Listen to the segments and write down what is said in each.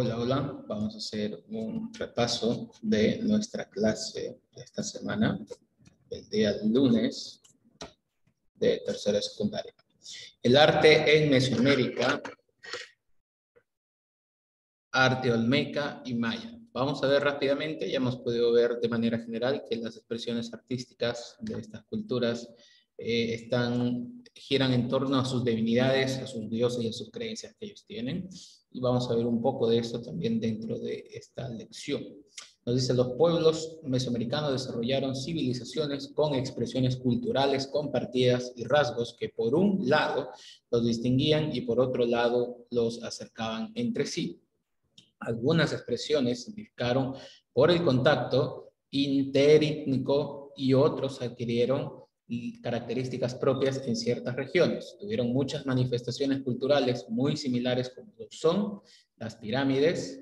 Hola, hola. Vamos a hacer un repaso de nuestra clase de esta semana, el día lunes de tercera secundaria. El arte en Mesoamérica, arte olmeca y maya. Vamos a ver rápidamente, ya hemos podido ver de manera general que las expresiones artísticas de estas culturas giran en torno a sus divinidades, a sus dioses y a sus creencias que ellos tienen. Y vamos a ver un poco de eso también dentro de esta lección. Nos dice, los pueblos mesoamericanos desarrollaron civilizaciones con expresiones culturales compartidas y rasgos que por un lado los distinguían y por otro lado los acercaban entre sí. Algunas expresiones significaron por el contacto interétnico y otros adquirieron características propias en ciertas regiones. Tuvieron muchas manifestaciones culturales muy similares como son las pirámides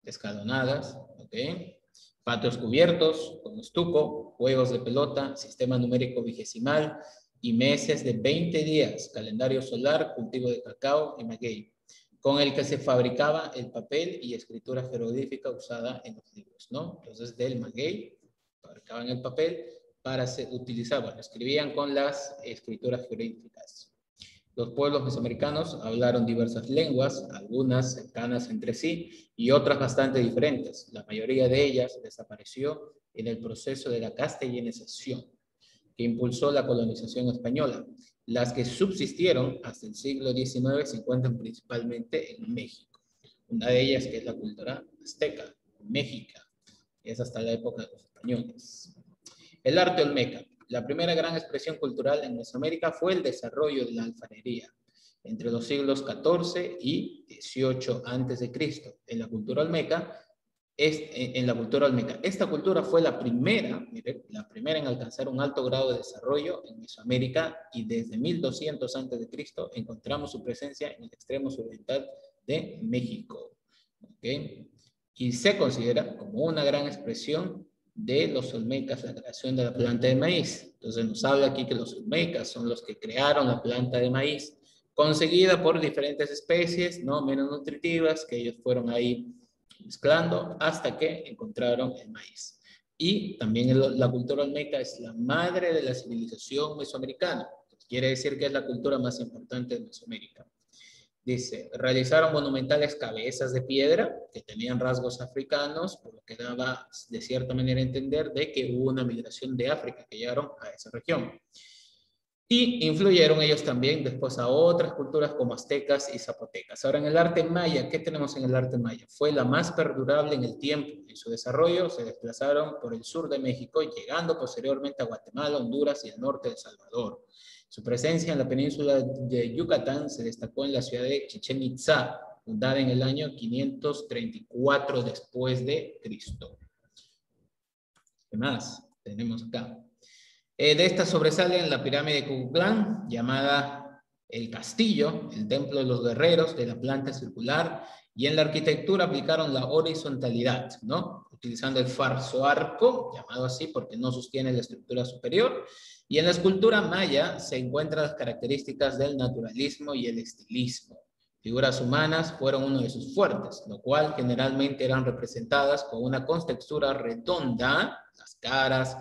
escalonadas, ¿okay? Patios cubiertos con estuco, juegos de pelota, sistema numérico vigesimal y meses de 20 días, calendario solar, cultivo de cacao y maguey, con el que se fabricaba el papel y escritura jeroglífica usada en los libros, ¿no? Entonces, del maguey, fabricaban el papel para utilizar, bueno, escribían con las escrituras jeroglíficas. Los pueblos mesoamericanos hablaron diversas lenguas, algunas cercanas entre sí y otras bastante diferentes. La mayoría de ellas desapareció en el proceso de la castellanización, que impulsó la colonización española. Las que subsistieron hasta el siglo XIX se encuentran principalmente en México. Una de ellas, que es la cultura azteca, mexica, es hasta la época de los españoles. El arte olmeca. La primera gran expresión cultural en Mesoamérica fue el desarrollo de la alfarería entre los siglos XIV y XVIII a.C. En la cultura olmeca, esta cultura fue la primera, mire, la primera en alcanzar un alto grado de desarrollo en Mesoamérica, y desde 1200 a.C. encontramos su presencia en el extremo suroriental de México. ¿Okay? Y se considera como una gran expresión de los olmecas la creación de la planta de maíz. Entonces nos habla aquí que los olmecas son los que crearon la planta de maíz, conseguida por diferentes especies, no menos nutritivas, que ellos fueron ahí mezclando hasta que encontraron el maíz. Y también la cultura olmeca es la madre de la civilización mesoamericana. Quiere decir que es la cultura más importante de Mesoamérica. Dice, realizaron monumentales cabezas de piedra que tenían rasgos africanos, por lo que daba de cierta manera a entender de que hubo una migración de África que llegaron a esa región. Y influyeron ellos también después a otras culturas como aztecas y zapotecas. Ahora, en el arte maya, ¿qué tenemos en el arte maya? Fue la más perdurable en el tiempo. En su desarrollo se desplazaron por el sur de México, llegando posteriormente a Guatemala, Honduras y el norte de El Salvador. Su presencia en la península de Yucatán se destacó en la ciudad de Chichén Itzá, fundada en el año 534 después de Cristo. ¿Qué más tenemos acá? De esta sobresalen la pirámide de Kukulcán, llamada el Castillo, el templo de los guerreros de la planta circular, y en la arquitectura aplicaron la horizontalidad, ¿no? Utilizando el falso arco, llamado así porque no sostiene la estructura superior, y en la escultura maya se encuentran las características del naturalismo y el estilismo. Figuras humanas fueron uno de sus fuertes, lo cual generalmente eran representadas con una contextura redonda, las caras,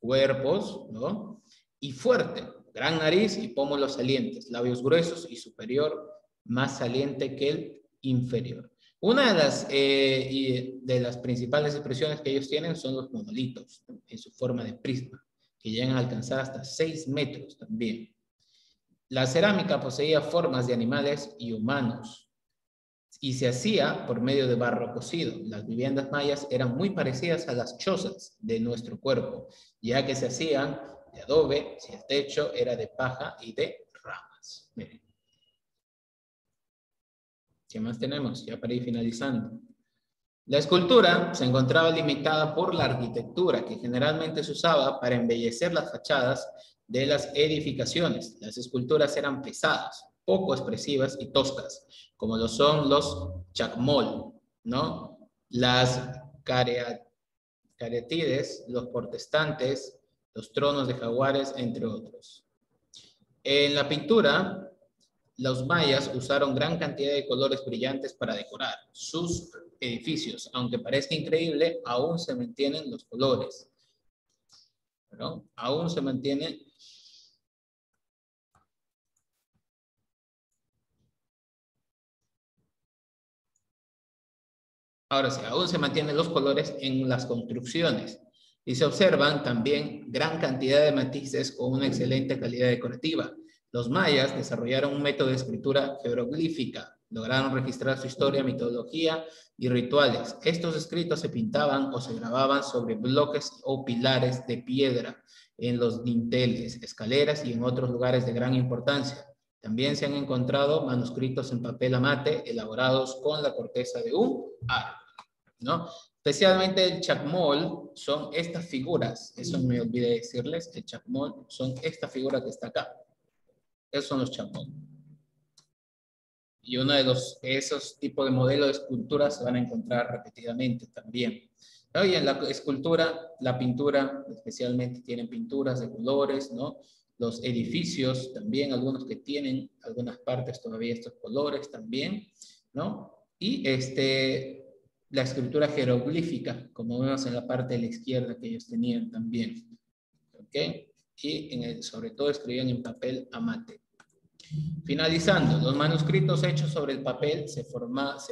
cuerpos, ¿no? Y fuerte, gran nariz y pómulos salientes, labios gruesos y superior más saliente que el inferior. Una de las principales expresiones que ellos tienen son los monolitos, ¿no? En su forma de prisma, que llegan a alcanzar hasta 6 metros también. La cerámica poseía formas de animales y humanos, y se hacía por medio de barro cocido. Las viviendas mayas eran muy parecidas a las chozas de nuestro cuerpo, ya que se hacían de adobe, si el techo era de paja y de ramas. Miren. ¿Qué más tenemos? Ya para ir finalizando. La escultura se encontraba limitada por la arquitectura, que generalmente se usaba para embellecer las fachadas de las edificaciones. Las esculturas eran pesadas, poco expresivas y toscas, como lo son los chacmol, ¿no? Las cariátides, los protestantes, los tronos de jaguares, entre otros. En la pintura, Los mayas usaron gran cantidad de colores brillantes para decorar sus edificios. Aunque parezca increíble, aún se mantienen los colores. ¿No? Aún se mantienen. Ahora sí, aún se mantienen los colores en las construcciones. Y se observan también gran cantidad de matices con una excelente calidad decorativa. Los mayas desarrollaron un método de escritura jeroglífica. Lograron registrar su historia, mitología y rituales. Estos escritos se pintaban o se grababan sobre bloques o pilares de piedra en los dinteles, escaleras y en otros lugares de gran importancia. También se han encontrado manuscritos en papel amate elaborados con la corteza de un árbol, ¿no? Especialmente el chacmol son estas figuras. Eso me olvidé decirles. El chacmol son esta figura que está acá. Esos son los chacmol. Y uno de esos tipos de modelos de esculturas se van a encontrar repetidamente también. ¿No? Y en la escultura, la pintura, especialmente tienen pinturas de colores, ¿no? Los edificios también, algunos que tienen algunas partes todavía estos colores también, ¿no? Y la escritura jeroglífica, como vemos en la parte de la izquierda que ellos tenían también, ¿ok? Y sobre todo escribían en papel amate. Finalizando, los manuscritos hechos sobre el papel se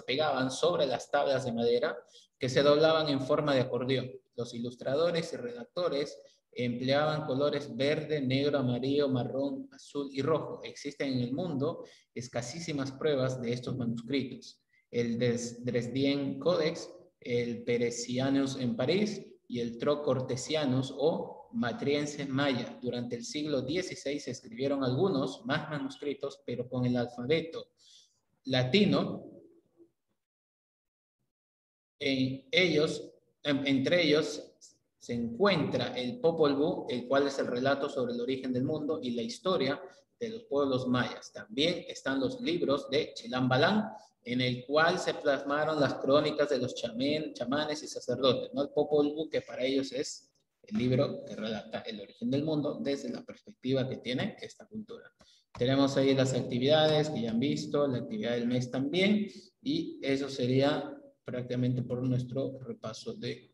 pegaban sobre las tablas de madera que se doblaban en forma de acordeón. Los ilustradores y redactores empleaban colores verde, negro, amarillo, marrón, azul y rojo. Existen en el mundo escasísimas pruebas de estos manuscritos. El Dresden Codex, el Peresianus en París y el Trocortesianus o Matriense Maya. Durante el siglo XVI se escribieron algunos más manuscritos, pero con el alfabeto latino. Entre ellos se encuentra el Popol Vuh, el cual es el relato sobre el origen del mundo y la historia de los pueblos mayas. También están los libros de Chilam Balam, en el cual se plasmaron las crónicas de los chamanes y sacerdotes, ¿no? El Popol Vuh, que para ellos es el libro que relata el origen del mundo desde la perspectiva que tiene esta cultura. Tenemos ahí las actividades que ya han visto, la actividad del mes también, y eso sería prácticamente por nuestro repaso de